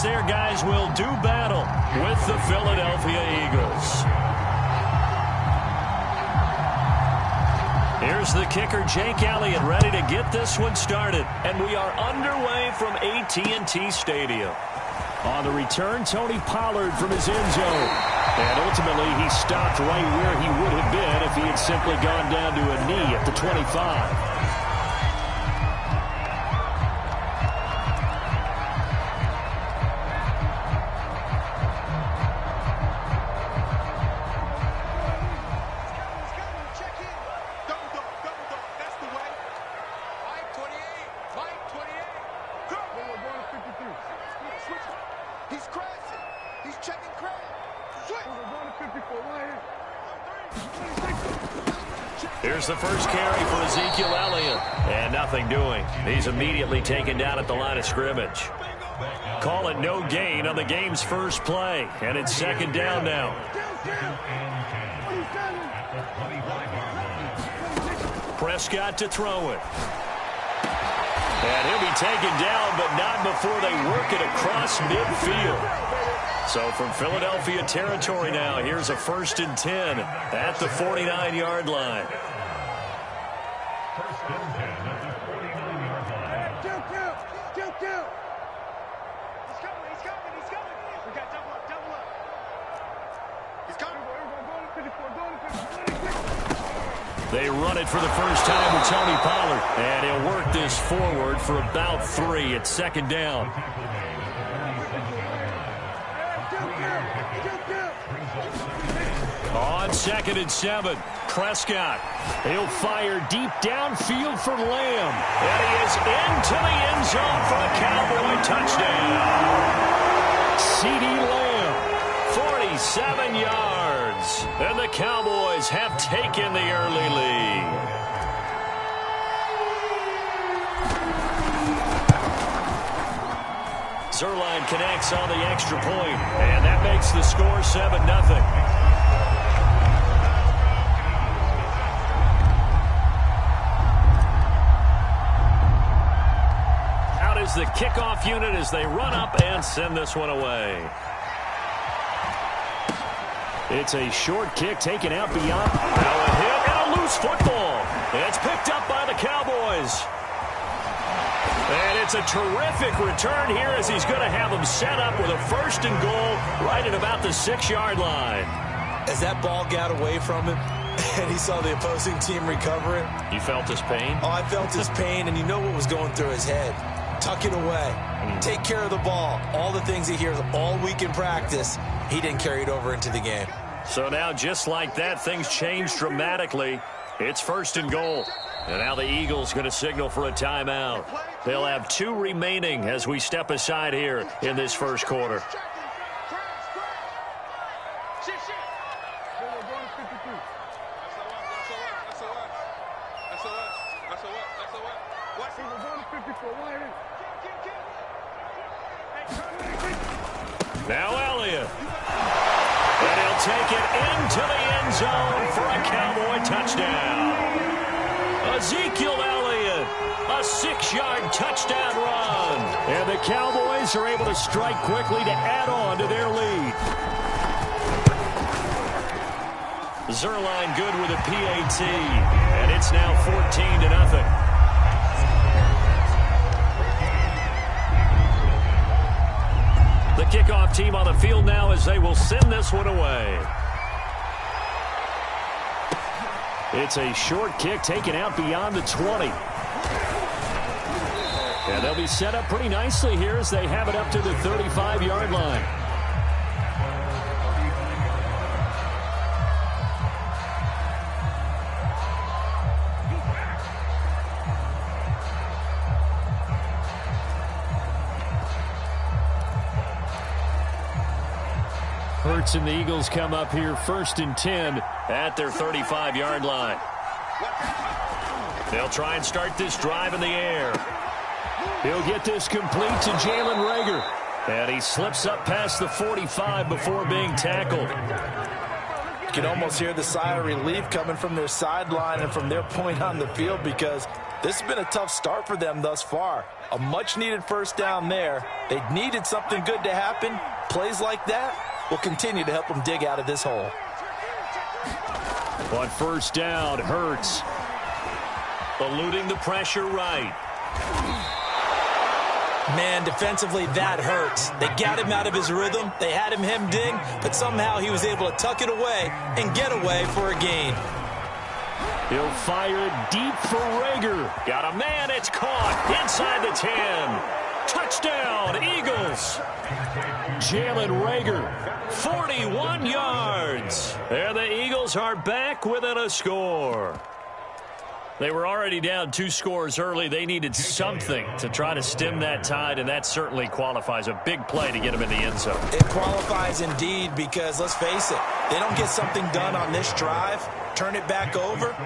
Their guys will do battle with the Philadelphia Eagles. Here's the kicker, Jake Elliott, ready to get this one started. And we are underway from AT&T Stadium. On the return, Tony Pollard from his end zone. And ultimately, he stopped right where he would have been if he had simply gone down to a knee at the 25. Here's the first carry for Ezekiel Elliott. And nothing doing. He's immediately taken down at the line of scrimmage. Call it no gain on the game's first play. And it's second down now. Prescott to throw it. And he'll be taken down, but not before they work it across midfield. So from Philadelphia territory now, here's a 1st and 10 at the 49-yard line. They run it for the first time with Tony Pollard. And he'll work this forward for about 3 at second down. On 2nd and 7, Prescott. He'll fire deep downfield for Lamb. And he is into the end zone for a Cowboy touchdown. CeeDee Lamb, 47 yards. And the Cowboys have taken the early lead. Zerline connects on the extra point, and that makes the score 7-0. The kickoff unit as they run up and send this one away. It's a short kick taken out beyond. Now a hit and a loose football. It's picked up by the Cowboys. And it's a terrific return here as he's going to have them set up with a 1st and goal right at about the 6-yard line. As that ball got away from him and he saw the opposing team recover it. You felt his pain? Oh, I felt his pain, and you know what was going through his head. Tuck it away. Take care of the ball. All the things he hears all week in practice, he didn't carry it over into the game. So now, just like that, things change dramatically. It's 1st and goal. And now the Eagles going to signal for a timeout. They'll have 2 remaining as we step aside here in this first quarter. Now Elliott. And he'll take it into the end zone for a Cowboy touchdown. Ezekiel Elliott, a 6-yard touchdown run. And the Cowboys are able to strike quickly to add on to their lead. Zerline good with a PAT. And it's now 14-0. The kickoff team on the field now as they will send this one away. It's a short kick taken out beyond the 20. And they'll be set up pretty nicely here as they have it up to the 35-yard line. Hurts and the Eagles come up here 1st and 10 at their 35-yard line. They'll try and start this drive in the air. He'll get this complete to Jalen Reagor. And he slips up past the 45 before being tackled. You can almost hear the sigh of relief coming from their sideline and from their point on the field because This has been a tough start for them thus far. A much-needed first down there. They needed something good to happen. Plays like that will continue to help them dig out of this hole. On first down, Hurts eluding the pressure right. Man, defensively, that hurts. They got him out of his rhythm. They had him hemmed in, but somehow he was able to tuck it away and get away for a gain. He'll fire it deep for Rager. Got a man, it's caught inside the 10. Touchdown, Eagles. Jalen Rager, 41 yards. There the Eagles are back within a score. They were already down 2 scores early. They needed something to try to stem that tide, and that certainly qualifies. A big play to get them in the end zone. It qualifies indeed because, let's face it, they don't get something done on this drive, turn it back over,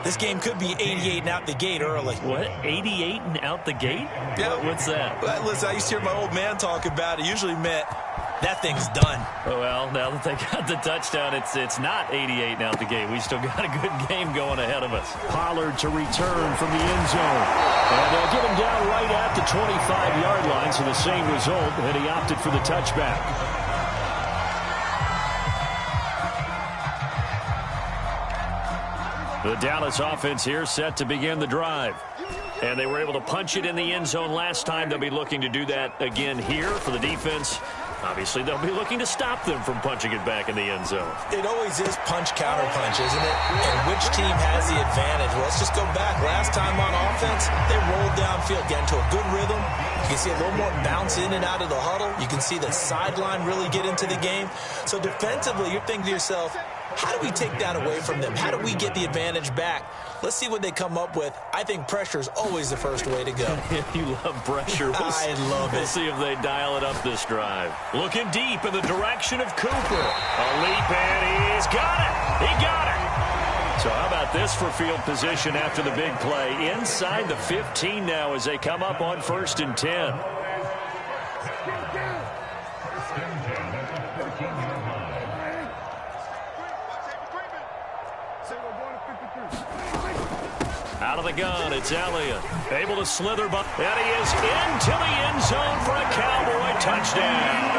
this game could be 88 and out the gate early. What? 88 and out the gate? Yeah. What's that? Well, listen, I used to hear my old man talk about it. Usually meant that thing's done. Oh, well, now that they got the touchdown, it's not 88 and out the gate. We still got a good game going ahead of us. Pollard to return from the end zone. And they'll get him down right at the 25-yard line, so the same result, and he opted for the touchback. The Dallas offense here set to begin the drive. And they were able to punch it in the end zone last time. They'll be looking to do that again here for the defense. Obviously, they'll be looking to stop them from punching it back in the end zone. It always is punch-counter-punch, isn't it? And which team has the advantage? Well, let's just go back. Last time on offense, they rolled downfield, got into a good rhythm. You can see a little more bounce in and out of the huddle. You can see the sideline really get into the game. So defensively, you're thinking to yourself, how do we take that away from them? How do we get the advantage back? Let's see what they come up with. I think pressure is always the first way to go. You love pressure. I love it. We'll see if they dial it up this drive. Looking deep in the direction of Cooper. A leap, and he's got it. He got it. So how about this for field position after the big play? Inside the 15 now as they come up on 1st and 10. Out of the gun, it's Elliott. Able to slither, but and he is into the end zone for a Cowboy touchdown.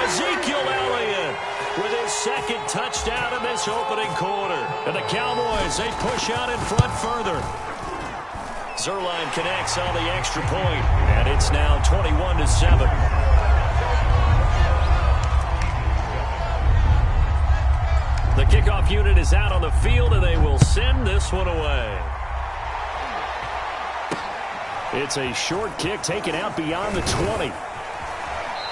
Ezekiel Elliott with his 2nd touchdown in this opening quarter. And the Cowboys, they push out in front further. Zerline connects on the extra point, and it's now 21-7. The kickoff unit is out on the field, and they will send this one away. It's a short kick taken out beyond the 20.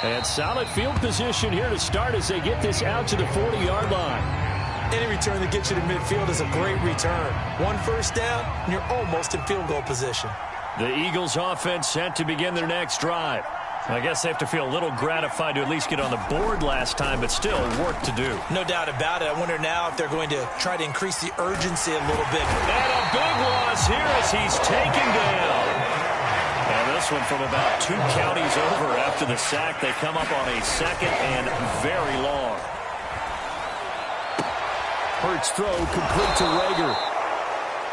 And solid field position here to start as they get this out to the 40-yard line. Any return that gets you to midfield is a great return. 1 first down, and you're almost in field goal position. The Eagles offense set to begin their next drive. I guess they have to feel a little gratified to at least get on the board last time, but still work to do. No doubt about it. I wonder now if they're going to try to increase the urgency a little bit. And a big loss here as he's taken down. And this one from about 2 counties over after the sack. They come up on a 2nd and very long. Hurts throw complete to Rager.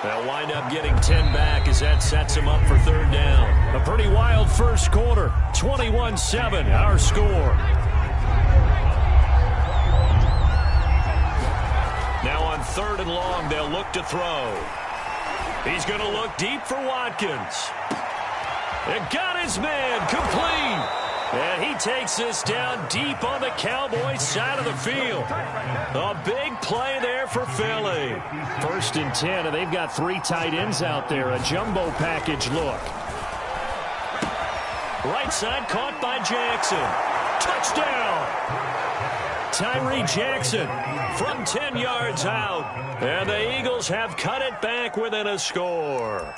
They'll wind up getting 10 back as that sets them up for 3rd down. A pretty wild first quarter. 21-7, our score. Now on 3rd and long, they'll look to throw. He's going to look deep for Watkins. And got his man complete. And he takes this down deep on the Cowboys side of the field. A big play there for Philly. 1st and 10, and they've got 3 tight ends out there. A jumbo package look. Right side caught by Jackson. Touchdown! Tyree Jackson from 10 yards out. And the Eagles have cut it back within a score.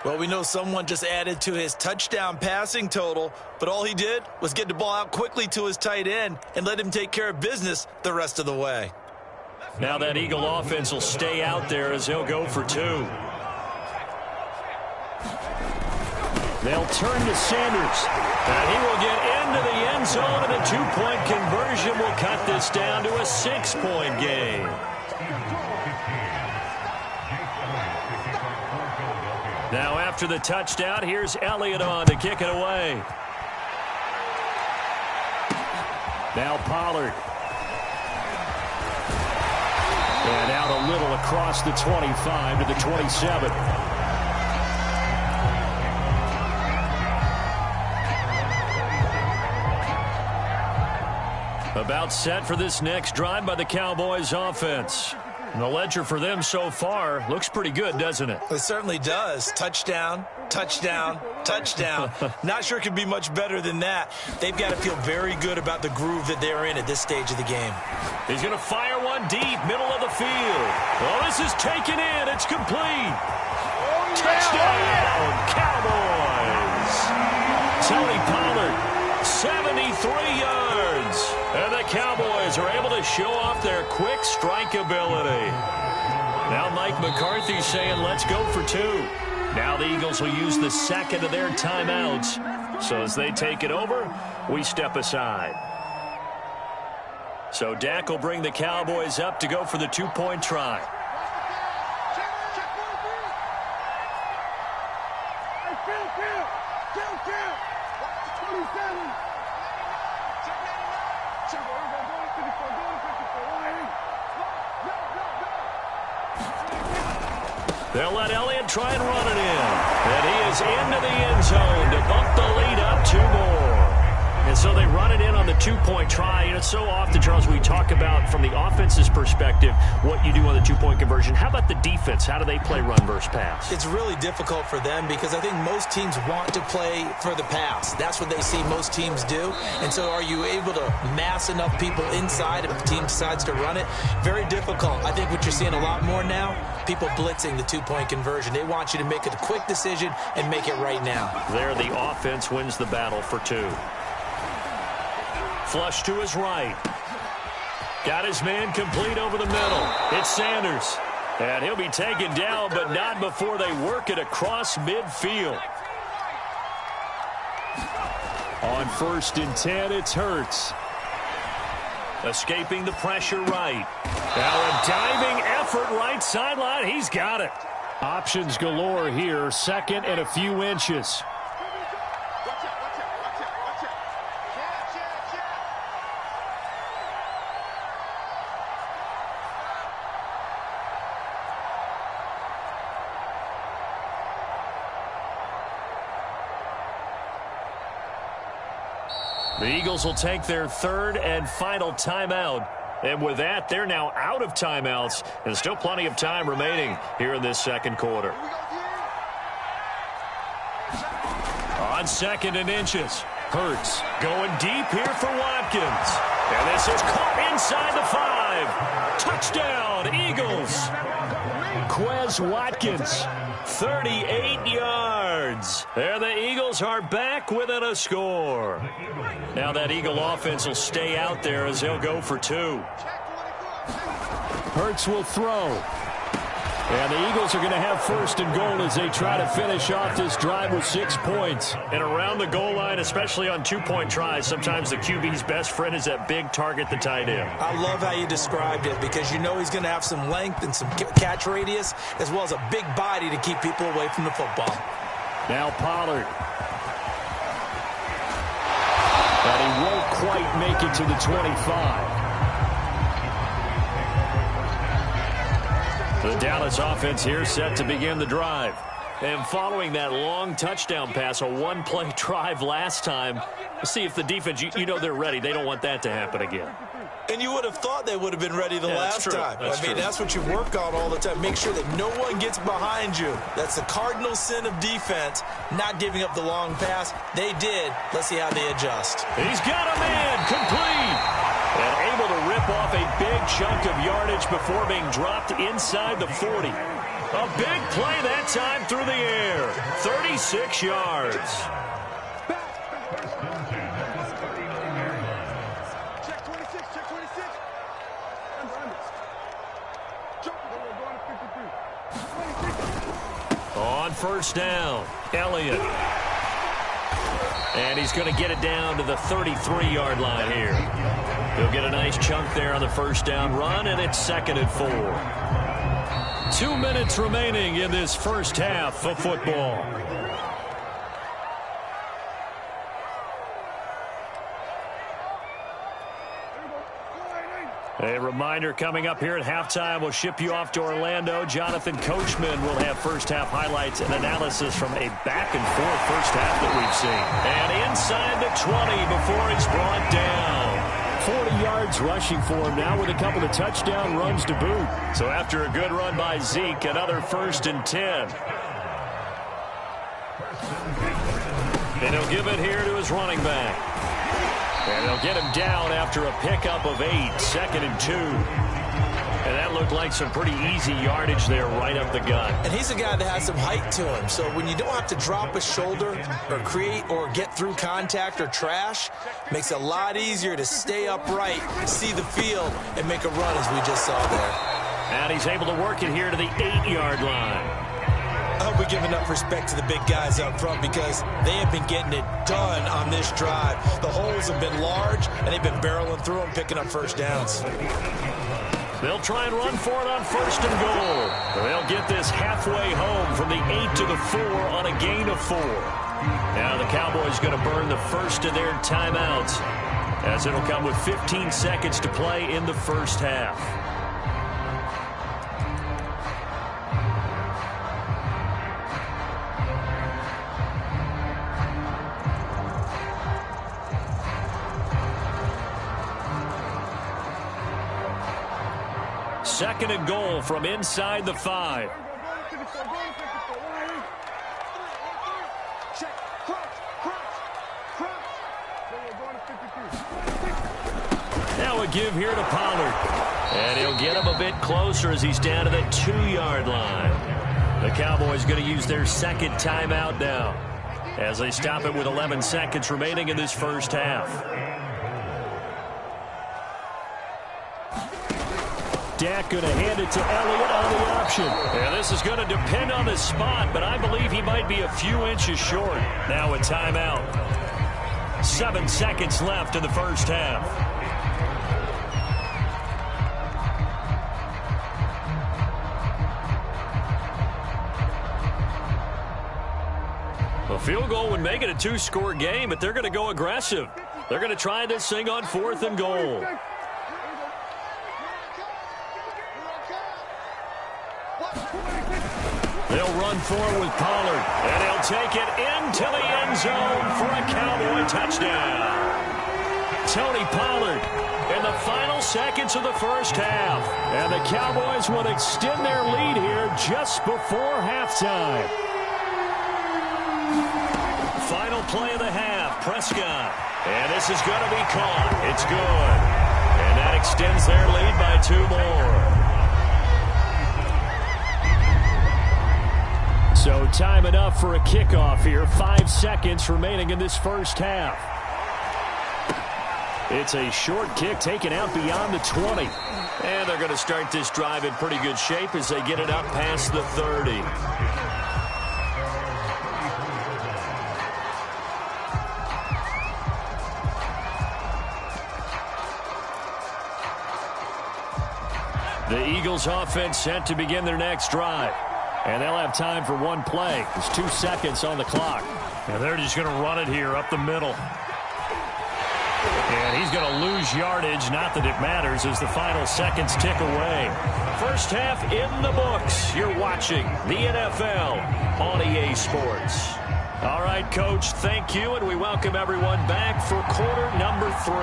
Well, we know someone just added to his touchdown passing total, but all he did was get the ball out quickly to his tight end and let him take care of business the rest of the way. Now that Eagle offense will stay out there as he'll go for 2. They'll turn to Sanders, and he will get into the end zone, and a 2-point conversion will cut this down to a 6-point game. Now after the touchdown, here's Elliott on to kick it away. Now Pollard. And out a little across the 25 to the 27. About set for this next drive by the Cowboys offense. And the ledger for them so far looks pretty good, doesn't it? It certainly does. Touchdown, touchdown, touchdown. Not sure it could be much better than that. They've got to feel very good about the groove that they're in at this stage of the game. He's going to fire one deep, middle of the field. Oh, this is taken in. It's complete. Touchdown, Cowboys. Tony Pollard, 73 yards. And the Cowboys are able to show off their quick strike ability. Now Mike McCarthy's saying, let's go for two. Now the Eagles will use the second of their timeouts. So as they take it over, we step aside. So Dak will bring the Cowboys up to go for the two-point try. They'll let Elliott try and run it in. And he is into the end zone to bump the lead up two more. And so they run it in on the two-point try. And it's so often, Charles, we talk about from the offense's perspective what you do on the two-point conversion. How about the defense? How do they play run versus pass? It's really difficult for them because I think most teams want to play for the pass. That's what they see most teams do. And so are you able to mass enough people inside if the team decides to run it? Very difficult. I think what you're seeing a lot more now, people blitzing the two-point conversion. They want you to make a quick decision and make it right now. There, the offense wins the battle for two. Flush to his right. Got his man complete over the middle. It's Sanders. And he'll be taken down, but not before they work it across midfield. On 1st and 10, it's Hurts. Escaping the pressure right. Now a diving effort right sideline. He's got it. Options galore here. Second and a few inches. The Eagles will take their third and final timeout. And with that, they're now out of timeouts. And still plenty of time remaining here in this second quarter. On 2nd and inches. Hurts going deep here for Watkins. And this is caught inside the 5. Touchdown, Eagles. Quez Watkins, 38 yards. There the Eagles are back within a score. Now that Eagle offense will stay out there as they'll go for two. Hurts will throw. And the Eagles are going to have 1st and goal as they try to finish off this drive with 6 points. And around the goal line, especially on two-point tries, sometimes the QB's best friend is that big target, the tight end. I love how you described it because you know he's going to have some length and some catch radius as well as a big body to keep people away from the football. Now Pollard. And he won't quite make it to the 25. The Dallas offense here set to begin the drive. And following that long touchdown pass, a one-play drive last time, let's see if the defense, you know they're ready. They don't want that to happen again. And you would have thought they would have been ready the last time. I mean, that's what you work on all the time. Make sure that no one gets behind you. That's the cardinal sin of defense, not giving up the long pass. They did. Let's see how they adjust. He's got a man complete. And able to rip off a big chunk of yardage before being dropped inside the 40. A big play that time through the air. 36 yards. On 1st down, Elliott. And he's going to get it down to the 33-yard line here. He'll get a nice chunk there on the 1st down run, and it's 2nd and 4. 2 minutes remaining in this first half of football. A reminder coming up here at halftime. We'll ship you off to Orlando. Jonathan Coachman will have first-half highlights and analysis from a back-and-forth first half that we've seen. And inside the 20 before he's brought down. 40 yards rushing for him now with a couple of touchdown runs to boot. So after a good run by Zeke, another 1st and 10. And he'll give it here to his running back. And they'll get him down after a pickup of 8, 2nd and 2. And that looked like some pretty easy yardage there right up the gut. And he's a guy that has some height to him. So when you don't have to drop a shoulder or create or get through contact or trash, makes it a lot easier to stay upright, see the field, and make a run as we just saw there. And he's able to work it here to the 8-yard line. I hope we give enough respect to the big guys up front because they have been getting it done on this drive. The holes have been large, and they've been barreling through them, picking up first downs. They'll try and run for it on 1st and goal. They'll get this halfway home from the 8 to the 4 on a gain of 4. Now the Cowboys going to burn the first of their timeouts as it'll come with 15 seconds to play in the first half. Second and goal from inside the 5. Now a give here to Pollard. And he'll get him a bit closer as he's down to the 2-yard line. The Cowboys going to use their second timeout now as they stop it with 11 seconds remaining in this first half. Dak going to hand it to Elliott on the option. And this is going to depend on the spot, but I believe he might be a few inches short. Now a timeout. 7 seconds left in the first half. A field goal would make it a 2-score game, but they're going to go aggressive. They're going to try this thing on 4th and goal. They'll run forward with Pollard, and he'll take it into the end zone for a Cowboy touchdown. Tony Pollard in the final seconds of the first half. And the Cowboys will extend their lead here just before halftime. Final play of the half, Prescott. And this is going to be caught. It's good. And that extends their lead by 2 more. So time enough for a kickoff here. 5 seconds remaining in this first half. It's a short kick taken out beyond the 20. And they're going to start this drive in pretty good shape as they get it up past the 30. The Eagles offense set to begin their next drive. And they'll have time for one play. There's 2 seconds on the clock. And they're just going to run it here up the middle. And he's going to lose yardage. Not that it matters as the final seconds tick away. First half in the books. You're watching the NFL on EA Sports. All right, Coach, thank you. And we welcome everyone back for quarter number 3.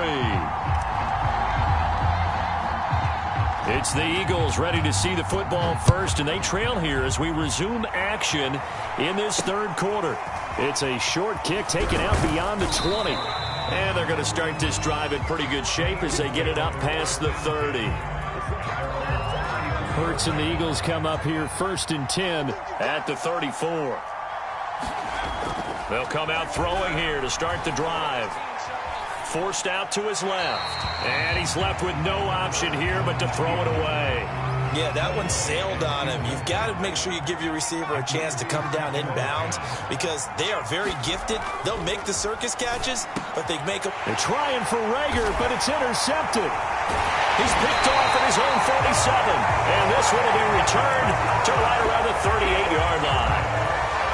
It's the Eagles ready to see the football first, and they trail here as we resume action in this third quarter. It's a short kick taken out beyond the 20. And they're going to start this drive in pretty good shape as they get it up past the 30. Hurts and the Eagles come up here 1st and 10 at the 34. They'll come out throwing here to start the drive. Forced out to his left. And he's left with no option here but to throw it away. Yeah, that one sailed on him. You've got to make sure you give your receiver a chance to come down inbounds because they are very gifted. They'll make the circus catches, but they make them. They're trying for Rager, but it's intercepted. He's picked off at his own 47, and this one will be returned to right around the 38-yard line.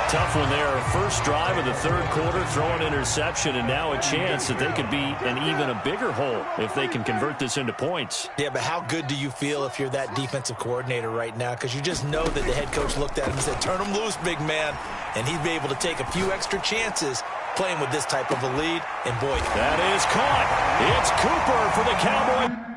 Tough one there. First drive of the third quarter, throw an interception, and now a chance that they could be in even a bigger hole if they can convert this into points. Yeah, but how good do you feel if you're that defensive coordinator right now? Because you just know that the head coach looked at him and said, turn him loose, big man. And he'd be able to take a few extra chances playing with this type of a lead. And, boy, that is caught. It's Cooper for the Cowboys.